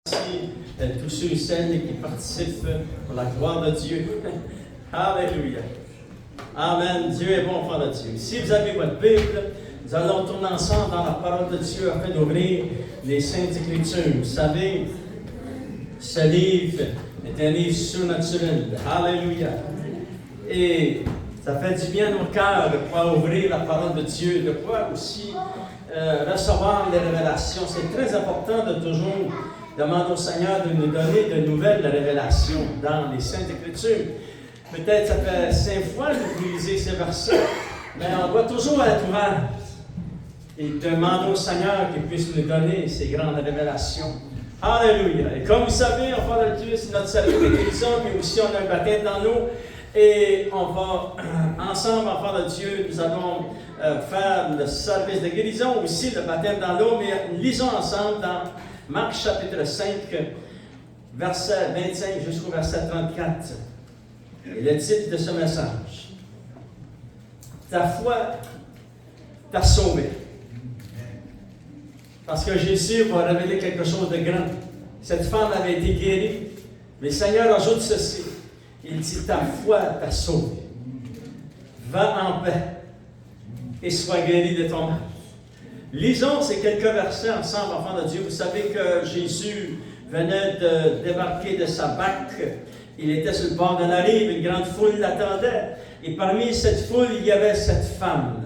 Merci tous ceux et celles qui participent pour la gloire de Dieu. Alléluia. Amen. Dieu est bon, enfant de Dieu. Si vous avez votre Bible, nous allons tourner ensemble dans la parole de Dieu afin d'ouvrir les Saintes Écritures. Vous savez, ce livre est un livre surnaturel. Alléluia. Et ça fait du bien à nos cœurs de pouvoir ouvrir la parole de Dieu, de pouvoir aussi recevoir les révélations. C'est très important de toujours demander au Seigneur de nous donner de nouvelles révélations dans les Saintes Écritures. Peut-être ça fait 5 fois que vous lisez ces versets, mais on doit toujours être ouvert et demander au Seigneur qu'il puisse nous donner ces grandes révélations. Alléluia! Et comme vous savez, enfants de Dieu, c'est notre salut de guérison, mais aussi on a un baptême dans l'eau. Et on va ensemble, enfants de Dieu, nous allons faire le service de guérison, aussi le baptême dans l'eau, mais lisons ensemble dans Marc chapitre 5, verset 25 jusqu'au verset 34. Et le titre de ce message: Ta foi t'a sauvé. Parce que Jésus va révéler quelque chose de grand. Cette femme avait été guérie, mais le Seigneur ajoute ceci. Il dit, ta foi t'a sauvé. Va en paix et sois guéri de ton mal. Lisons ces quelques versets ensemble, enfants de Dieu. Vous savez que Jésus venait de débarquer de sa barque. Il était sur le bord de la rive, une grande foule l'attendait. Et parmi cette foule, il y avait cette femme.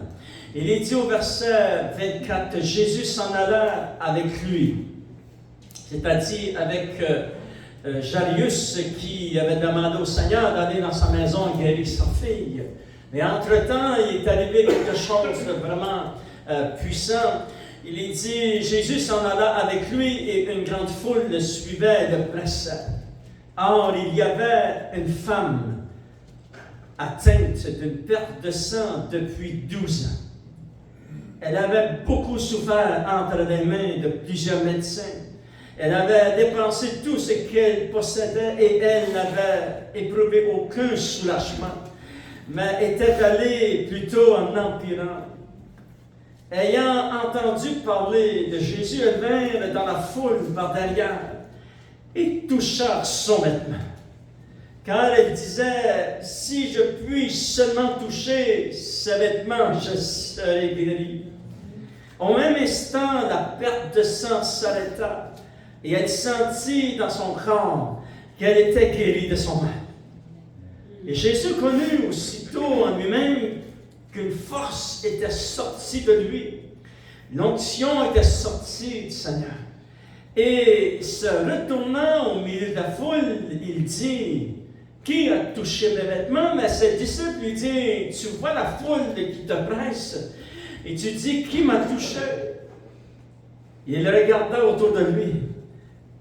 Il est dit au verset 24 que Jésus s'en alla avec lui. C'est-à-dire avec Jairus qui avait demandé au Seigneur d'aller dans sa maison et guérir sa fille. Mais entre-temps, il est arrivé quelque chose de vraiment puissant. Il est dit, Jésus s'en alla avec lui et une grande foule le suivait de près. Or, il y avait une femme atteinte d'une perte de sang depuis 12 ans. Elle avait beaucoup souffert entre les mains de plusieurs médecins. Elle avait dépensé tout ce qu'elle possédait et elle n'avait éprouvé aucun soulagement, mais était allée plutôt en empirant. Ayant entendu parler de Jésus, elle vint dans la foule par derrière et toucha son vêtement. Car elle disait, si je puis seulement toucher ses vêtements, je serai guérie. Au même instant, la perte de sang s'arrêta. Et elle sentit dans son corps qu'elle était guérie de son mal. Et Jésus connut aussitôt en lui-même qu'une force était sortie de lui. L'onction était sortie du Seigneur. Et se retournant au milieu de la foule, il dit, qui a touché mes vêtements? Mais ses disciples lui disent, tu vois la foule qui te presse, et tu dis, qui m'a touché? Et il regarda autour de lui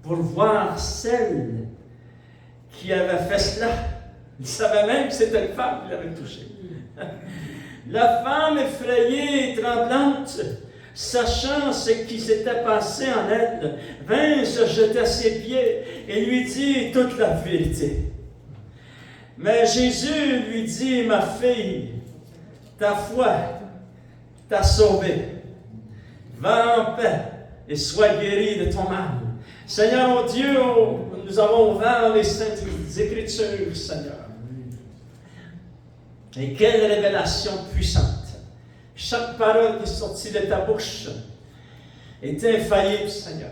pour voir celle qui avait fait cela. Il savait même que c'était une femme qui l'avait touché. La femme effrayée et tremblante, sachant ce qui s'était passé en elle, vint se jeter à ses pieds et lui dit toute la vérité. Mais Jésus lui dit, ma fille, ta foi t'a sauvée. Va en paix et sois guérie de ton mal. Seigneur, oh Dieu, nous avons ouvert les Saintes Écritures, Seigneur. Et quelle révélation puissante. Chaque parole qui est sortie de ta bouche est infaillible, Seigneur.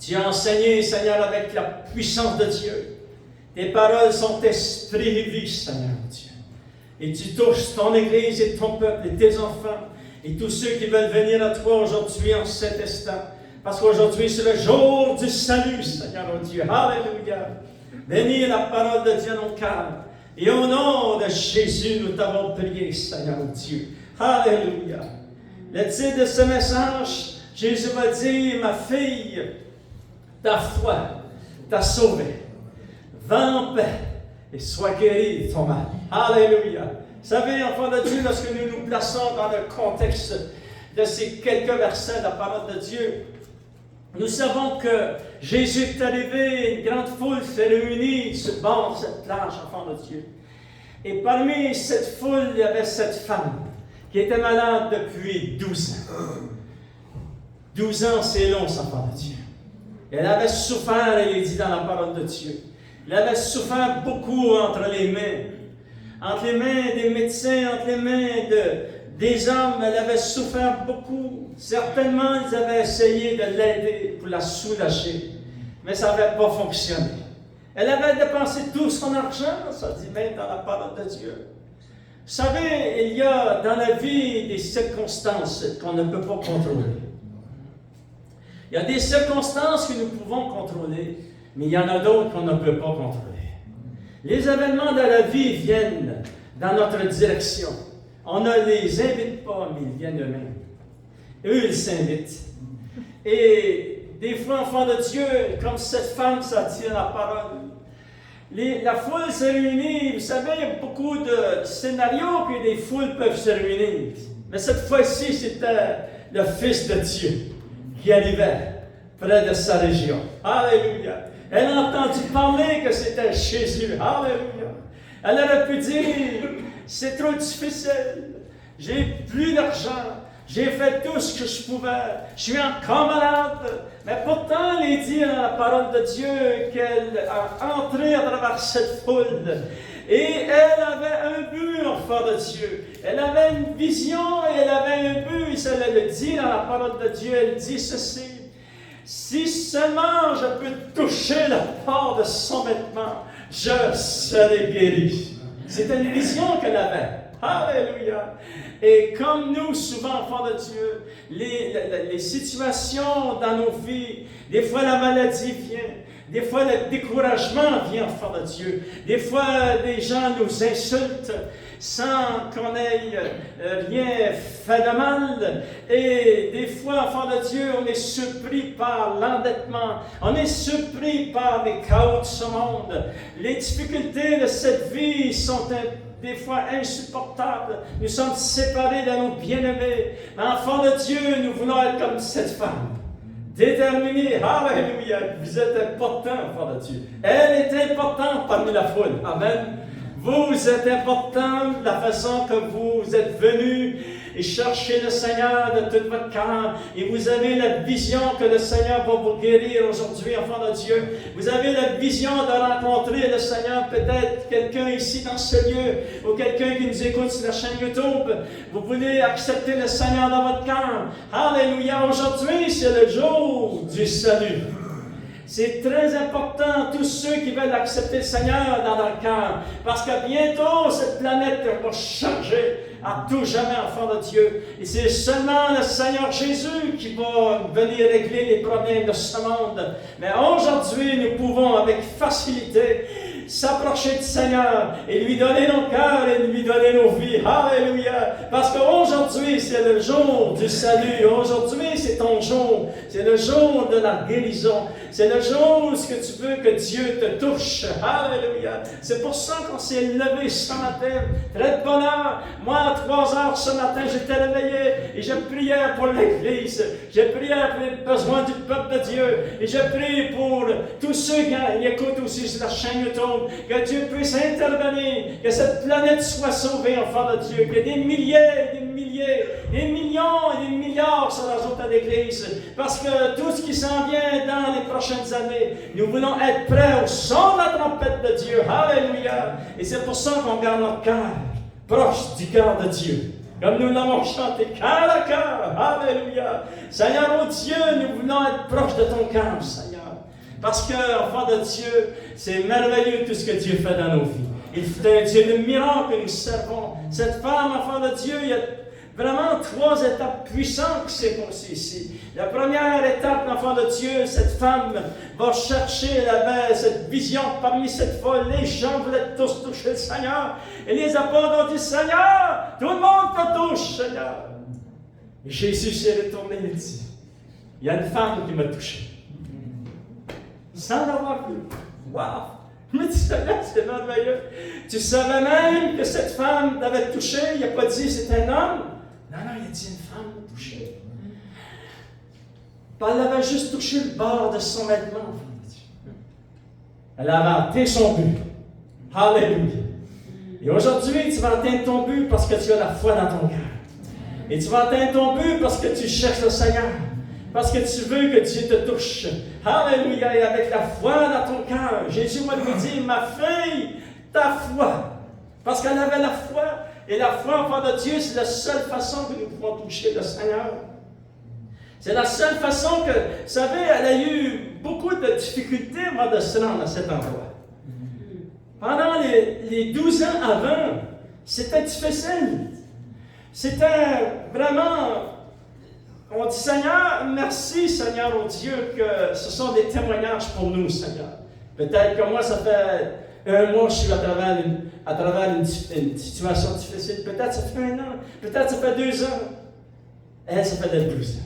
Tu as enseigné, Seigneur, avec la puissance de Dieu. Tes paroles sont esprit et vie, Seigneur, Dieu. Et tu touches ton Église et ton peuple et tes enfants et tous ceux qui veulent venir à toi aujourd'hui en cet instant. Parce qu'aujourd'hui, c'est le jour du salut, Seigneur, oh Dieu. Alléluia. Bénis la parole de Dieu dans nos cœurs. Et au nom de Jésus, nous t'avons prié, Seigneur, oh Dieu. Alléluia. Le titre de ce message, Jésus va dire, ma fille, ta foi t'a sauvée. Va en paix et sois guérie de ton mal. Alléluia. Vous savez, enfants de Dieu, lorsque nous nous plaçons dans le contexte de ces quelques versets de la parole de Dieu, nous savons que Jésus est arrivé, une grande foule s'est réunie sur le bord de cette plage, enfants de Dieu. Et parmi cette foule, il y avait cette femme qui était malade depuis 12 ans. 12 ans, c'est long, enfants de Dieu. Elle avait souffert, il est dit dans la parole de Dieu. Elle avait souffert beaucoup entre les mains des médecins, entre les mains des hommes. Elle avait souffert beaucoup. Certainement, ils avaient essayé de l'aider pour la soulager, mais ça n'avait pas fonctionné. Elle avait dépensé tout son argent, ça dit même dans la parole de Dieu. Vous savez, il y a dans la vie des circonstances qu'on ne peut pas contrôler. Il y a des circonstances que nous pouvons contrôler, mais il y en a d'autres qu'on ne peut pas contrôler. Les événements de la vie viennent dans notre direction. On ne les invite pas, mais ils viennent eux-mêmes. Eux, ils s'invitent. Et des fois, enfants de Dieu, comme cette femme, ça dit la parole. La foule se réunit. Vous savez, il y a beaucoup de scénarios que des foules peuvent se réunir. Mais cette fois-ci, c'était le Fils de Dieu qui arrivait près de sa région. Alléluia. Elle a entendu parler que c'était Jésus. Alléluia. Elle aurait pu dire, c'est trop difficile. J'ai plus d'argent. J'ai fait tout ce que je pouvais. Je suis encore malade. Mais pourtant, il est dit dans la parole de Dieu qu'elle a entré à travers cette foule. Et elle avait un but, enfant de Dieu. Elle avait une vision et elle avait un but. Et cela le dit dans la parole de Dieu. Elle dit ceci. Si seulement je peux toucher la part de son vêtement, je serai guéri. C'était une vision qu'elle avait. Alléluia. Et comme nous, souvent, enfants de Dieu, les situations dans nos vies, des fois la maladie vient, des fois le découragement vient, enfants de Dieu. Des fois, des gens nous insultent sans qu'on ait rien fait de mal. Et des fois, enfants de Dieu, on est surpris par l'endettement. On est surpris par les chaos de ce monde. Les difficultés de cette vie sont des fois insupportables. Nous sommes séparés de nos bien-aimés. Mais enfants de Dieu, nous voulons être comme cette femme. Déterminée. Alléluia. Vous êtes important, enfants de Dieu. Elle est importante parmi la foule. Amen. Vous êtes important de la façon que vous êtes venus et cherchez le Seigneur de tout votre cœur. Et vous avez la vision que le Seigneur va vous guérir aujourd'hui, enfants de Dieu. Vous avez la vision de rencontrer le Seigneur, peut-être quelqu'un ici dans ce lieu, ou quelqu'un qui nous écoute sur la chaîne YouTube. Vous voulez accepter le Seigneur dans votre cœur. Alléluia. Aujourd'hui, c'est le jour du salut. C'est très important, tous ceux qui veulent accepter le Seigneur dans leur cœur, parce que bientôt, cette planète va changer à tout jamais, enfants de Dieu. Et c'est seulement le Seigneur Jésus qui va venir régler les problèmes de ce monde. Mais aujourd'hui, nous pouvons avec facilité s'approcher du Seigneur et lui donner nos cœurs et lui donner nos vies. Alléluia! Parce qu'aujourd'hui, c'est le jour du salut. Aujourd'hui, c'est ton jour. C'est le jour de la guérison. C'est le jour où tu veux que Dieu te touche. Alléluia! C'est pour ça qu'on s'est levé ce matin. Très de bonne heure. Moi, à 3 heures ce matin, j'étais réveillé et je priais pour l'Église. Je priais pour les besoins du peuple de Dieu. Et je prie pour tous ceux qui écoutent aussi sur la chaîne YouTube. Que Dieu puisse intervenir, que cette planète soit sauvée, enfants de Dieu, que des milliers, des milliers, des millions et des milliards se rajoutent à l'Église, parce que tout ce qui s'en vient dans les prochaines années, nous voulons être prêts au son de la trompette de Dieu. Alléluia! Et c'est pour ça qu'on garde notre cœur proche du cœur de Dieu. Comme nous l'avons chanté, cœur à cœur. Alléluia! Seigneur, oh Dieu, nous voulons être proches de ton cœur, Seigneur. Parce que, enfant de Dieu, c'est merveilleux tout ce que Dieu fait dans nos vies. Il fait un Dieu de miracles que nous servons. Cette femme, enfant de Dieu, il y a vraiment 3 étapes puissantes qui s'est passées ici. La première étape, enfant de Dieu, cette femme va chercher, elle avait cette vision parmi cette foule. Les gens voulaient tous toucher le Seigneur. Et les apôtres ont dit, Seigneur, tout le monde te touche, Seigneur. Et Jésus s'est retourné et dit, il y a une femme qui m'a touché. Sans l'avoir vu. Wow! Mais tu savais, c'est merveilleux. Tu savais même que cette femme t'avait touché. Il n'a pas dit c'est un homme. Non, il a dit une femme m'a touché. Elle avait juste touché le bord de son vêtement. Elle avait atteint son but. Alléluia. Et aujourd'hui, tu vas atteindre ton but parce que tu as la foi dans ton cœur. Et tu vas atteindre ton but parce que tu cherches le Seigneur. Parce que tu veux que Dieu te touche. Alléluia. Et avec la foi dans ton cœur, Jésus va lui dire, ma fille, ta foi. Parce qu'elle avait la foi. Et la foi, enfant de Dieu, c'est la seule façon que nous pouvons toucher le Seigneur. C'est la seule façon que, vous savez, elle a eu beaucoup de difficultés avant de se rendre à cet endroit. Pendant les 12 ans avant, c'était difficile. C'était vraiment... On dit, Seigneur, merci, Seigneur, oh Dieu, que ce sont des témoignages pour nous, Seigneur. Peut-être que moi, ça fait un mois que je suis à travers une situation difficile. Peut-être ça fait 1 an. Peut-être ça fait 2 ans. Elle, ça fait 12 ans.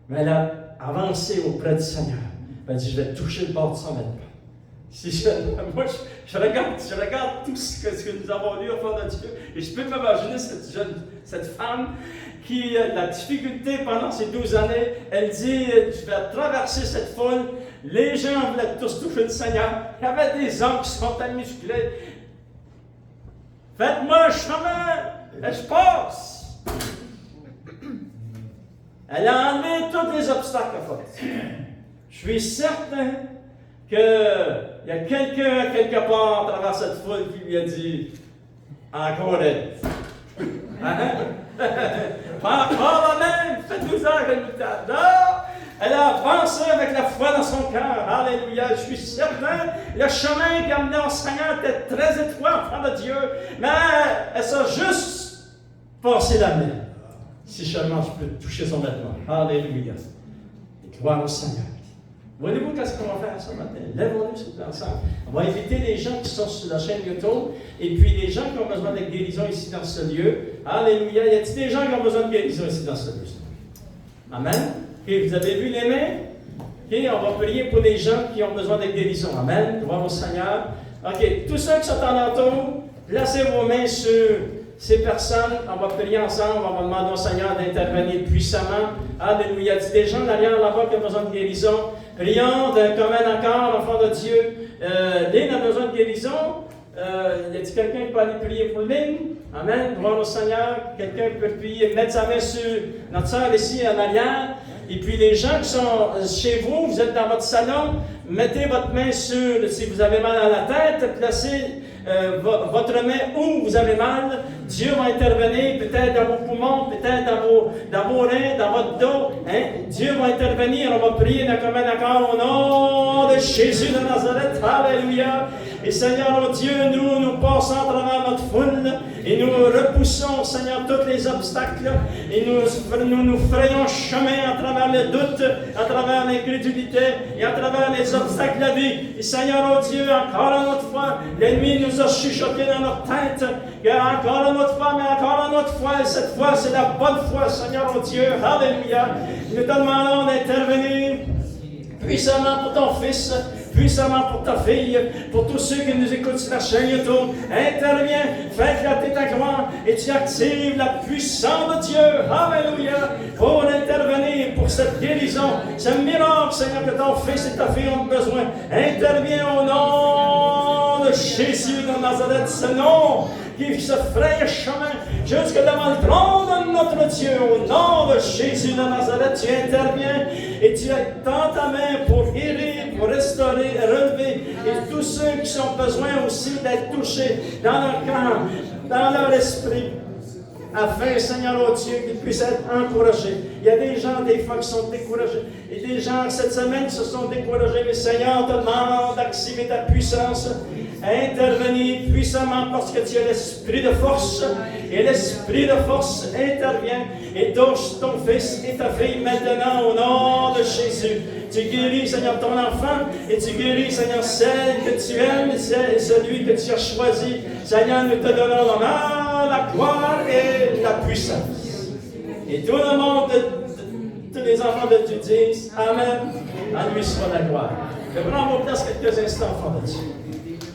Mais elle a avancé auprès du Seigneur. Elle a dit, je vais toucher le bord de son vêtement. Moi, je regarde tout ce que nous avons lu au fond de Dieu. Et je peux m'imaginer cette femme qui a la difficulté pendant ces 12 années. Elle dit, je vais traverser cette foule. Les gens voulaient tous toucher le Seigneur. Il y avait des hommes qui se sont musclés. Faites-moi un chemin, et je passe. Elle a enlevé tous les obstacles à force. Je suis certain qu'il y a quelqu'un, quelque part, à travers cette foule, qui lui a dit « Encore elle. Hein? Pas encore la même, ça fait 12 ans qu'elle nous tape. Non! Elle a avancé avec la foi dans son cœur. Alléluia. Je suis certain, le chemin qui a amené au Seigneur était très étroit, enfant de Dieu. Mais elle s'est juste passé la main. Si seulement je peux toucher son vêtement. Alléluia. Et gloire au Seigneur. Voyez-vous qu'est-ce qu'on va faire ce matin? Lèvons-nous s'il vous plaît ensemble. On va inviter les gens qui sont sur la chaîne YouTube et puis les gens qui ont besoin de guérison ici dans ce lieu. Alléluia. Y a-t-il des gens qui ont besoin de guérison ici dans ce lieu? Amen. Okay, vous avez vu les mains? Okay, on va prier pour les gens qui ont besoin de guérison. Amen. Gloire au Seigneur. OK. Tous ceux qui sont en entour, placez vos mains sur ces personnes. On va prier ensemble. On va demander au Seigneur d'intervenir puissamment. Alléluia. Y a-t-il des gens derrière là-bas qui ont besoin de guérison? Prions d'un commun accord, enfant de Dieu. Lynn a besoin de guérison. Y a-t-il quelqu'un qui peut aller prier pour Lynn? Amen. Gloire au Seigneur. Quelqu'un qui peut prier, mettre sa main sur notre sœur ici en arrière. Et puis les gens qui sont chez vous, vous êtes dans votre salon, mettez votre main sur, si vous avez mal à la tête, placez votre main où vous avez mal. Dieu va intervenir, peut-être dans vos poumons, peut-être dans vos reins, dans votre dos. Hein? Dieu va intervenir, on va prier d'un commun accord au nom de Jésus de Nazareth. Alléluia. Et Seigneur, oh Dieu, nous passons à travers notre foule et nous repoussons, Seigneur, tous les obstacles et nous frayons chemin à travers le doute, à travers l'incrédulité et à travers les obstacles de la vie. Et Seigneur, oh Dieu, encore une autre fois, l'ennemi nous a chuchoté dans notre tête, encore une autre fois, mais encore une autre fois, et cette fois, c'est la bonne foi, Seigneur, oh Dieu, alléluia. Nous te demandons d'intervenir puissamment pour ton Fils, puissamment pour ta fille, pour tous ceux qui nous écoutent sur la chaîne YouTube. Interviens, fais éclater ta gloire et tu actives la puissance de Dieu, alléluia, pour intervenir pour cette guérison, ce miracle, Seigneur, que ton Fils et ta fille ont besoin. Interviens au nom de Jésus de Nazareth, ce nom qui se fraye chemin jusque devant le trône de notre Dieu. Au nom de Jésus de Nazareth, tu interviens et tu étends ta main pour guérir, pour restaurer, relever. Et tous ceux qui ont besoin aussi d'être touchés dans leur cœur, dans leur esprit, afin, Seigneur, oh Dieu, qu'ils puissent être encouragés. Il y a des gens, des fois, qui sont découragés. Et des gens, cette semaine, qui se sont découragés. Mais Seigneur, te demande d'activer ta puissance, intervenir puissamment parce que tu as l'esprit de force. Et l'esprit de force intervient et touche ton fils et ta fille maintenant au nom de Jésus. Tu guéris, Seigneur, ton enfant et tu guéris, Seigneur, celle que tu aimes et celui que tu as choisi. Seigneur, nous te donnons l'honneur, la gloire et la puissance. Et tout le monde, tous les enfants de Dieu disent Amen. À lui soit la gloire. Je prends vos places quelques instants, enfants de Dieu.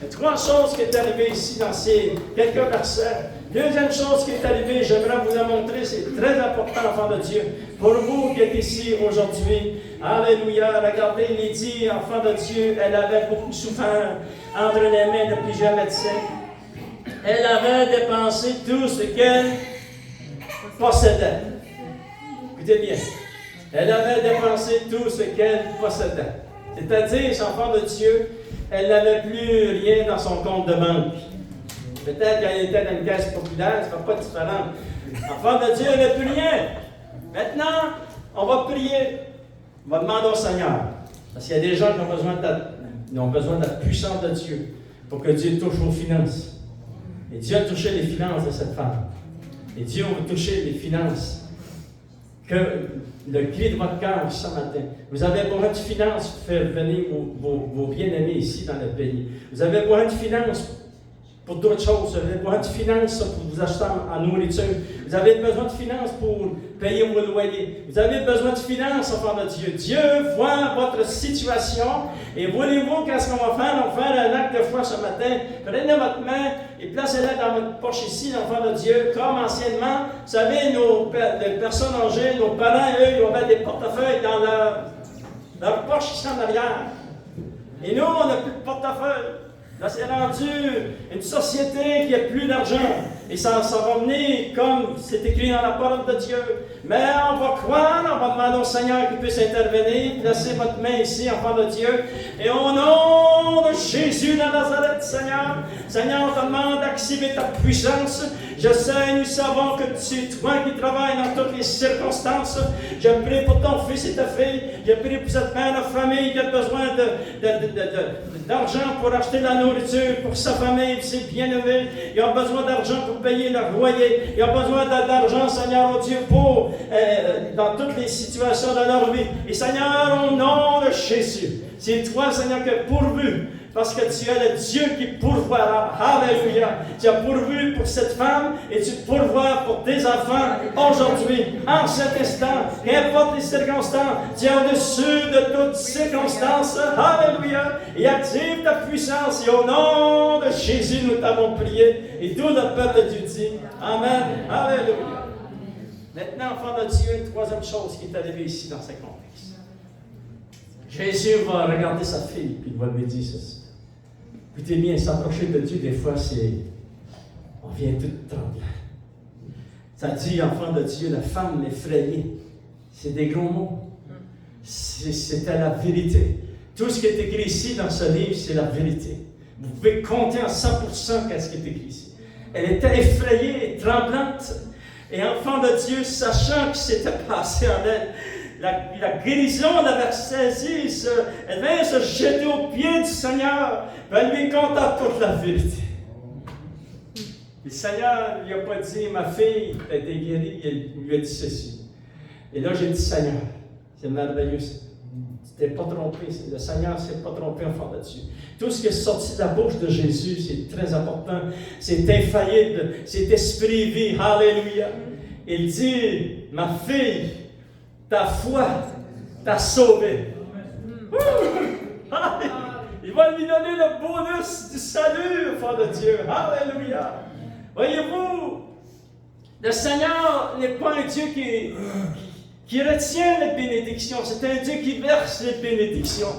Il y a 3 choses qui est arrivées ici dans ces quelques versets. Deuxième chose qui est arrivée, j'aimerais vous la montrer, c'est très important, enfants de Dieu. Pour vous qui êtes ici aujourd'hui, alléluia, regardez Lydie, enfant de Dieu, elle avait beaucoup souffert entre les mains de plusieurs médecins. Elle avait dépensé tout ce qu'elle possédait. Écoutez bien. Elle avait dépensé tout ce qu'elle possédait. C'est-à-dire, enfant de Dieu, elle n'avait plus rien dans son compte de banque. Peut-être qu'elle était dans une caisse populaire, ça ne fait pas différent. Enfant de Dieu, elle n'avait plus rien. Maintenant, on va prier. On va demander au Seigneur. Parce qu'il y a des gens qui ont besoin de la puissance de Dieu pour que Dieu touche aux finances. Et Dieu a touché les finances de cette femme. Et Dieu va toucher les finances. Que le cri de votre cœur ce matin, vous avez besoin de finances pour faire venir vos bien-aimés ici dans le pays. Vous avez besoin de finances pour d'autres choses. Vous avez besoin de finances pour vous acheter en nourriture. Vous avez besoin de finances pour payer vos loyers. Vous avez besoin de finances, enfant de Dieu. Dieu voit votre situation et voulez-vous qu'est-ce qu'on va faire? On va faire un acte de foi ce matin. Prenez votre main et placez-la dans votre poche ici, enfant de Dieu, comme anciennement. Vous savez, les personnes âgées, nos parents, eux, ils avaient des portefeuilles dans leur poche ici en arrière. Et nous, on n'a plus de portefeuille. Là, c'est rendu une société qui n'a plus d'argent. Et ça va venir comme c'est écrit dans la parole de Dieu. Mais on va croire, on va demander au Seigneur qu'il puisse intervenir. Placez votre main ici, enfant de Dieu. Et au nom de Jésus de Nazareth, Seigneur, Seigneur, on te demande d'activer ta puissance. Je sais, nous savons que c'est toi qui travailles dans toutes les circonstances. Je prie pour ton fils et ta fille. Je prie pour cette mère de famille qui a besoin d'argent pour acheter de la nourriture pour sa famille, pour ses bien-aimés. Ils ont besoin d'argent pour payer leur loyer. Ils ont besoin d'argent, Seigneur, oh Dieu, pour dans toutes les situations de leur vie. Et Seigneur, au nom de Jésus, c'est toi, Seigneur, qui as pourvu. Parce que tu es le Dieu qui pourvoira. Alléluia. Tu as pourvu pour cette femme et tu pourvois pour tes enfants aujourd'hui, en cet instant. Qu'importe les circonstances, tu es au-dessus de toutes circonstances. Alléluia. Et active ta puissance. Et au nom de Jésus, nous t'avons prié. Et tout le peuple de Dieu dit Amen. Alléluia. Maintenant, enfant de Dieu, une troisième chose qui est arrivée ici dans ce contexte. Jésus va regarder sa fille et il va lui dire ceci. Écoutez bien, s'approcher de Dieu, des fois, on vient tout tremblant. Ça dit, enfant de Dieu, la femme effrayée. C'est des gros mots. C'était la vérité. Tout ce qui est écrit ici dans ce livre, c'est la vérité. Vous pouvez compter en 100% qu'est-ce qui est écrit ici. Elle était effrayée et tremblante. Et enfant de Dieu, sachant que c'était passé en elle, la guérison l'avait saisie, elle vint se jeter aux pieds du Seigneur, elle lui conta toute la vérité. Le Seigneur ne lui a pas dit, ma fille a été guérie, il lui a dit ceci. Et là, j'ai dit, Seigneur, c'est merveilleux. Tu t'es pas trompé, le Seigneur ne s'est pas trompé, enfant de Dieu. Tout ce qui est sorti de la bouche de Jésus, c'est très important, c'est infaillible, c'est esprit vie, alléluia. Il dit, ma fille, ta foi t'a sauvé. Il va lui donner le bonus du salut, enfant de Dieu. Alléluia. Voyez-vous, le Seigneur n'est pas un Dieu qui retient les bénédictions. C'est un Dieu qui verse les bénédictions.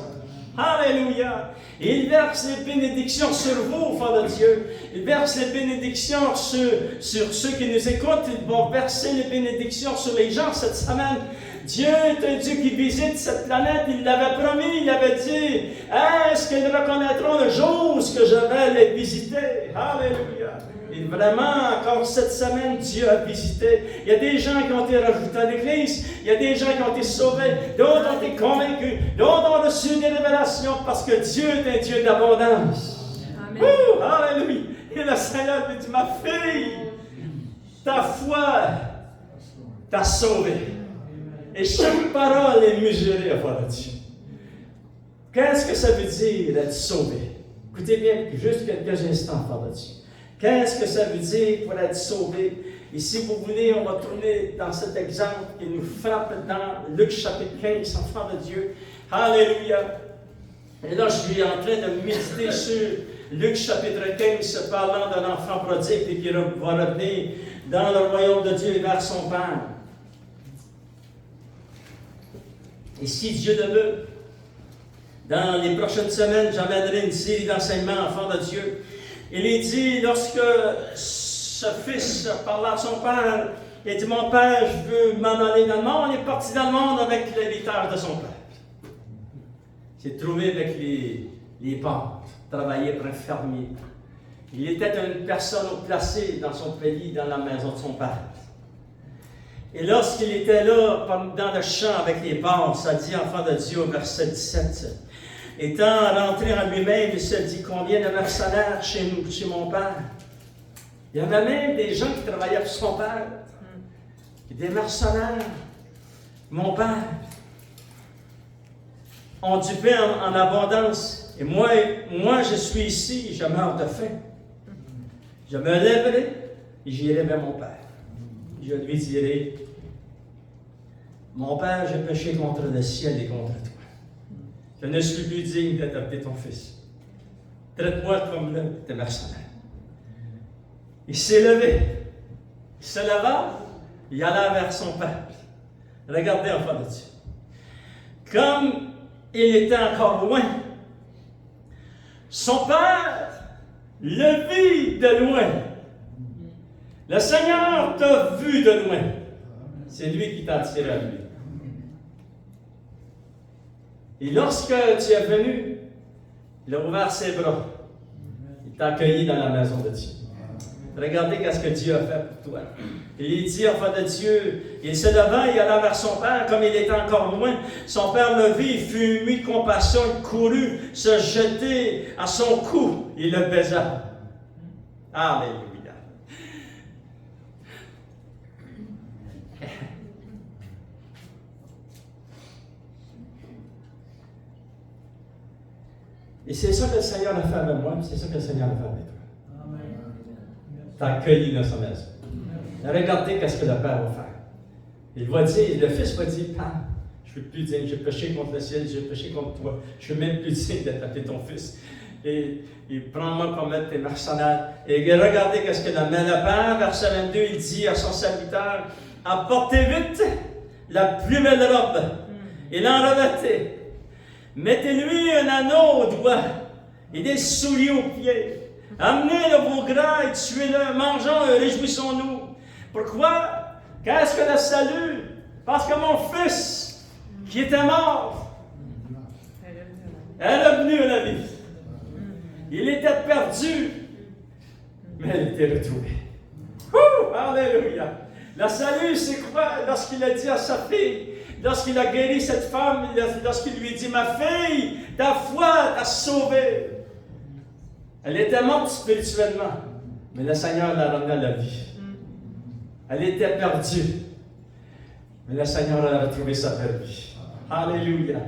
Alléluia. Et il verse les bénédictions sur vous, enfants de Dieu. Il verse les bénédictions sur ceux qui nous écoutent. Il va verser les bénédictions sur les gens cette semaine. Dieu est un Dieu qui visite cette planète. Il l'avait promis, il avait dit, est-ce qu'ils reconnaîtront le jour où je vais les visiter? Alléluia. Et vraiment, encore cette semaine, Dieu a visité. Il y a des gens qui ont été rajoutés à l'Église. Il y a des gens qui ont été sauvés. D'autres ont été convaincus. D'autres ont reçu des révélations parce que Dieu est un Dieu d'abondance. Amen. Alléluia. Et le Seigneur lui dit, ma fille, ta foi t'a sauvé. Et chaque parole est mesurée à part de Dieu. Qu'est-ce que ça veut dire être sauvé? Écoutez bien, juste quelques instants, enfants de Dieu. Qu'est-ce que ça veut dire pour être sauvé? Et si vous voulez, on va tourner dans cet exemple qui nous frappe dans Luc chapitre 15, enfants de Dieu. Alléluia! Et là, je suis en train de méditer sur Luc chapitre 15, parlant d'un enfant prodigue et qui va revenir dans le royaume de Dieu vers son Père. Et si Dieu le veut, dans les prochaines semaines, j'amènerai une série d'enseignements, enfants de Dieu. Il est dit, lorsque ce fils parlait à son père, Il dit, mon père, je veux m'en aller dans le monde. Il est parti dans le monde avec l'héritage de son père. Il s'est trouvé avec les pauvres, travaillait pour un fermier. Il était une personne haut placée dans son pays, dans la maison de son père. Et lorsqu'il était là, dans le champ avec les pauvres, ça dit, enfant de Dieu, au verset 17, étant rentré en lui-même, il se dit, combien de mercenaires chez mon père. Il y avait même des gens qui travaillaient pour son père, des mercenaires. Mon père ont du pain en abondance, et moi je suis ici, je meurs de faim. Je me lèverai et j'irai vers mon père. Je lui dirai, mon père, j'ai péché contre le ciel et contre toi. Je ne suis plus digne d'adopter ton fils. Traite-moi comme l'un de tes mercenaires. Il s'est levé. Il se leva, il alla vers son père. Regardez, enfant de Dieu. Comme il était encore loin, son père le vit de loin. Le Seigneur t'a vu de loin. C'est lui qui t'a attiré à lui. Et lorsque tu es venu, il a ouvert ses bras. Il t'a accueilli dans la maison de Dieu. Regardez ce que Dieu a fait pour toi. Il dit, enfant de Dieu, il se leva, il alla vers son père, comme il était encore loin. Son père le vit, il fut ému de compassion, il courut, se jeter à son cou, il le baisa. Alléluia. Et c'est ça que le Seigneur a fait avec moi, c'est ça que le Seigneur a fait avec toi. T'as accueilli dans sa maison. Regardez ce que le Père va faire. Il va dire, le Fils va dire, Père, je ne suis plus digne, j'ai péché contre le ciel, j'ai péché contre toi, je ne suis même plus digne d'être appelé ton Fils. Et prends-moi comme être tes mercenaires. Et regardez ce que le Père, verset 22, il dit à son serviteur, apportez vite la plus belle robe et l'enrevêtez. Mettez-lui un anneau au doigt et des souliers aux pieds. Amenez-le vos gras et tuez-le, mangeons et réjouissons-nous. Pourquoi? Qu'est-ce que le salut? Parce que mon fils, qui était mort, est revenu à la vie. Il était perdu, mais il était retrouvé. Alléluia! Le salut, c'est quoi? Lorsqu'il a dit à sa fille, lorsqu'il a guéri cette femme, lorsqu'il lui dit, ma fille, ta foi t'a sauvée. Elle était morte spirituellement, mais le Seigneur l'a ramenée à la vie. Elle était perdue, mais le Seigneur a retrouvé sa belle vie. Alléluia.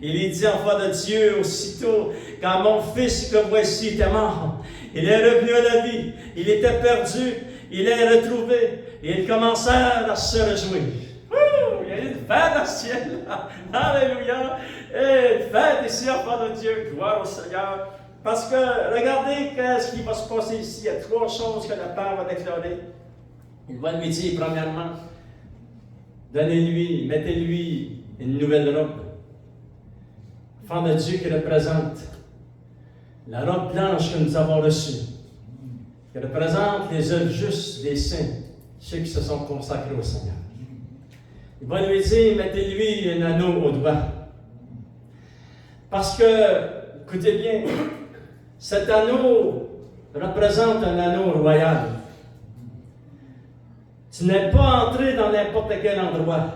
Il dit, enfant de Dieu, aussitôt, quand mon fils que voici était mort, il est revenu à la vie, il était perdu, il est retrouvé, et ils commencèrent à se réjouir. Il y a une fête dans le ciel. Alléluia. Et une fête ici, enfant de Dieu. Gloire au Seigneur. Parce que, regardez ce qui va se passer ici. Il y a trois choses que le Père va déclarer. Il va lui dire, premièrement, donnez-lui, mettez-lui une nouvelle robe. Enfant de Dieu qui représente la robe blanche que nous avons reçue, qui représente les œuvres justes des saints, ceux qui se sont consacrés au Seigneur. Il va lui dire, mettez-lui un anneau au doigt. Parce que, écoutez bien, cet anneau représente un anneau royal. Tu n'es pas entré dans n'importe quel endroit.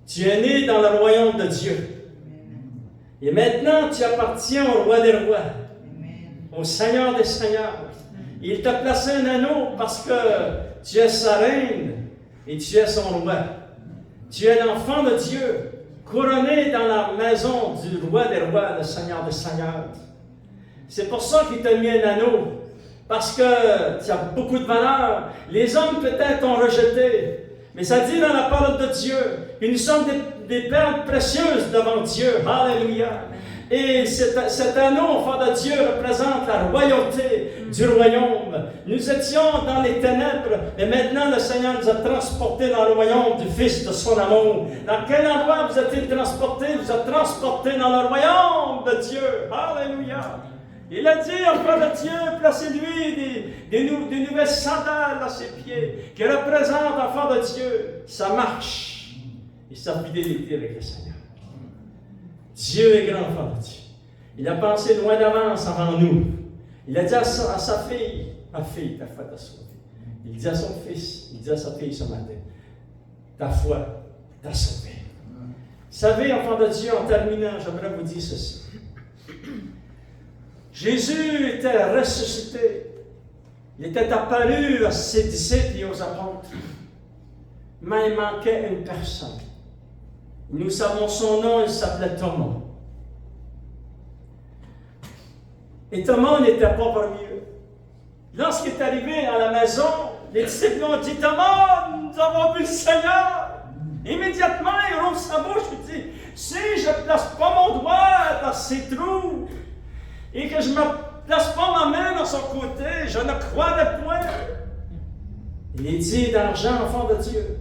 Tu es né dans le royaume de Dieu. Et maintenant, tu appartiens au roi des rois, au Seigneur des seigneurs. Il t'a placé un anneau parce que tu es sa reine et tu es son roi. Tu es l'enfant de Dieu, couronné dans la maison du roi des rois, le Seigneur des seigneurs. C'est pour ça qu'il t'a mis un anneau, parce que tu as beaucoup de valeur. Les hommes peut-être t'ont rejeté, mais ça dit dans la parole de Dieu que nous sommes des perles précieuses devant Dieu. Alléluia. Et cet anneau, enfant de Dieu, représente la royauté du royaume. Nous étions dans les ténèbres, et maintenant le Seigneur nous a transportés dans le royaume du Fils de son amour. Dans quel endroit vous êtes-il transportés? Vous êtes transportés dans le royaume de Dieu. Alléluia. Il a dit, enfant de Dieu, placez-lui des nouvelles sandales à ses pieds, qui représentent, enfant de Dieu, sa marche et sa fidélité avec le Seigneur. Dieu est grand, enfant de Dieu. Il a pensé loin d'avance avant nous. Il a dit à sa fille, ma fille, ta foi t'a sauvé. Il dit à son fils, il dit à sa fille ce matin, ta foi t'a sauvé. Vous savez, enfant de Dieu, en terminant, j'aimerais vous dire ceci. Jésus était ressuscité. Il était apparu à ses disciples et aux apôtres. Mais il manquait une personne. Nous savons son nom, il s'appelait Thomas. Et Thomas n'était pas parmi eux. Lorsqu'il est arrivé à la maison, les disciples ont dit, Thomas, nous avons vu le Seigneur. Immédiatement, il ouvre sa bouche et dit, si je ne place pas mon doigt dans ses trous et que je ne place pas ma main dans son côté, je ne croirai point. Il est dit dans Jean, enfant de Dieu.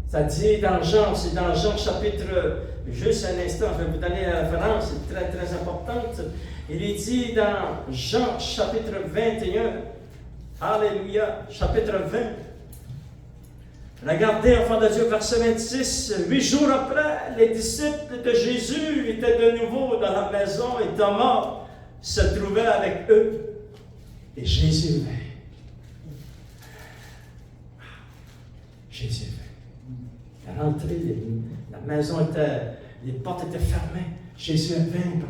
Ça dit dans Jean, c'est dans Jean chapitre, juste un instant, je vais vous donner la référence, c'est très très importante. Il est dit dans Jean chapitre 21, Alléluia, chapitre 20. Regardez, enfant de Dieu, verset 26. 8 jours après, les disciples de Jésus étaient de nouveau dans la maison et Thomas se trouvait avec eux. Et Jésus vint. Jésus vint. Il est rentré, la maison était, les portes étaient fermées. Jésus vint.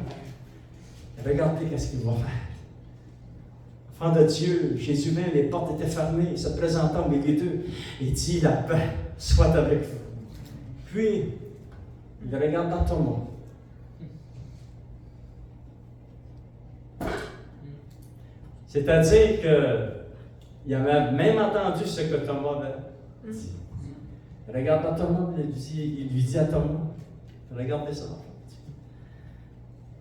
Regardez qu'est-ce qu'il va faire. Enfant de Dieu, Jésus vint, les portes étaient fermées, il se présentant au milieu d'eux. Il dit, la paix soit avec vous. Puis, il regarde dans Thomas. C'est-à-dire qu'il avait même entendu ce que Thomas avait dit. Il regarde dans Thomas, il lui dit à Thomas, regardez ça.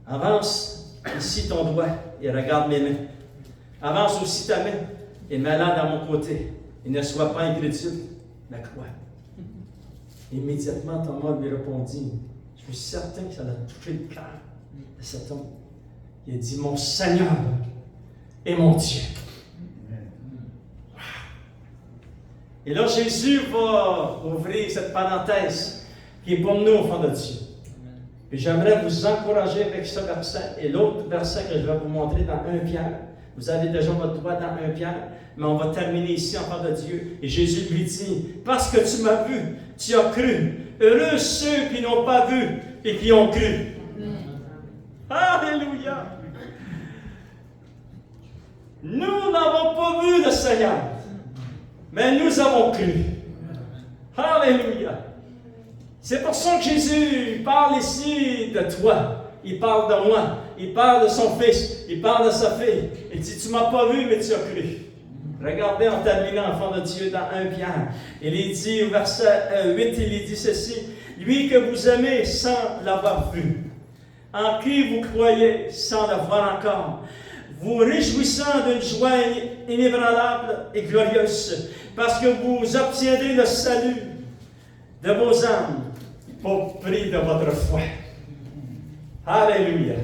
Avance ici ton doigt et regarde mes mains. Avance aussi ta main et mets-la dans mon côté. Et ne sois pas incrédule, mais crois. Immédiatement, Thomas lui répondit, je suis certain que ça a touché le cœur de cet homme. Il a dit, mon Seigneur et mon Dieu. Wow. Et là, Jésus va ouvrir cette parenthèse qui est pour nous, enfants de Dieu. Et j'aimerais vous encourager avec ce verset et l'autre verset que je vais vous montrer dans 1 Pierre. Vous avez déjà votre doigt dans 1 Pierre, mais on va terminer ici, enfant de Dieu. Et Jésus lui dit, parce que tu m'as vu, tu as cru. Heureux ceux qui n'ont pas vu et qui ont cru. Alléluia! Nous n'avons pas vu le Seigneur, mais nous avons cru. Alléluia! C'est pour ça que Jésus parle ici de toi. Il parle de moi. Il parle de son fils. Il parle de sa fille. Il dit, tu ne m'as pas vu, mais tu as cru. Regardez en terminant, enfant de Dieu, dans 1 Pierre. Il dit au verset 8, il dit ceci. Lui que vous aimez sans l'avoir vu. En qui vous croyez sans le voir encore. Vous réjouissant d'une joie inébranlable et glorieuse. Parce que vous obtiendrez le salut de vos âmes au prix de votre foi. Alléluia.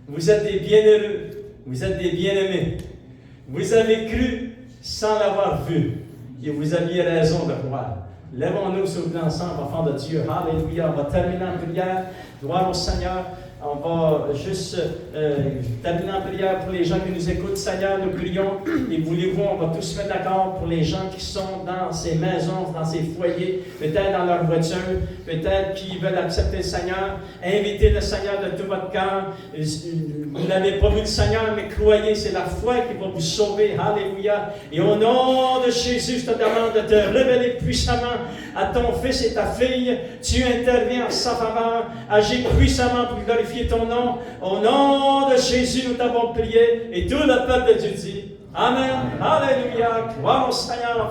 Vous êtes des bienheureux. Vous êtes des bien-aimés. Vous avez cru sans l'avoir vu. Et vous aviez raison de croire. Lèvons-nous sur l'ensemble, enfants de Dieu. Alléluia. On va terminer en prière. Gloire au Seigneur. On va juste terminer en prière pour les gens qui nous écoutent. Seigneur, nous prions. Et voulez-vous, on va tous se mettre d'accord pour les gens qui sont dans ces maisons, dans ces foyers, peut-être dans leur voiture, peut-être qui veulent accepter le Seigneur. Invitez le Seigneur de tout votre cœur. Vous n'avez pas vu le Seigneur, mais croyez, c'est la foi qui va vous sauver. Alléluia. Et au nom de Jésus, je te demande de te révéler puissamment à ton fils et ta fille. Tu interviens en sa faveur. Agis puissamment pour glorifier ton nom. Au nom de Jésus, nous t'avons prié. Et tout le peuple de Dieu dit Amen. Alléluia. Gloire au Seigneur.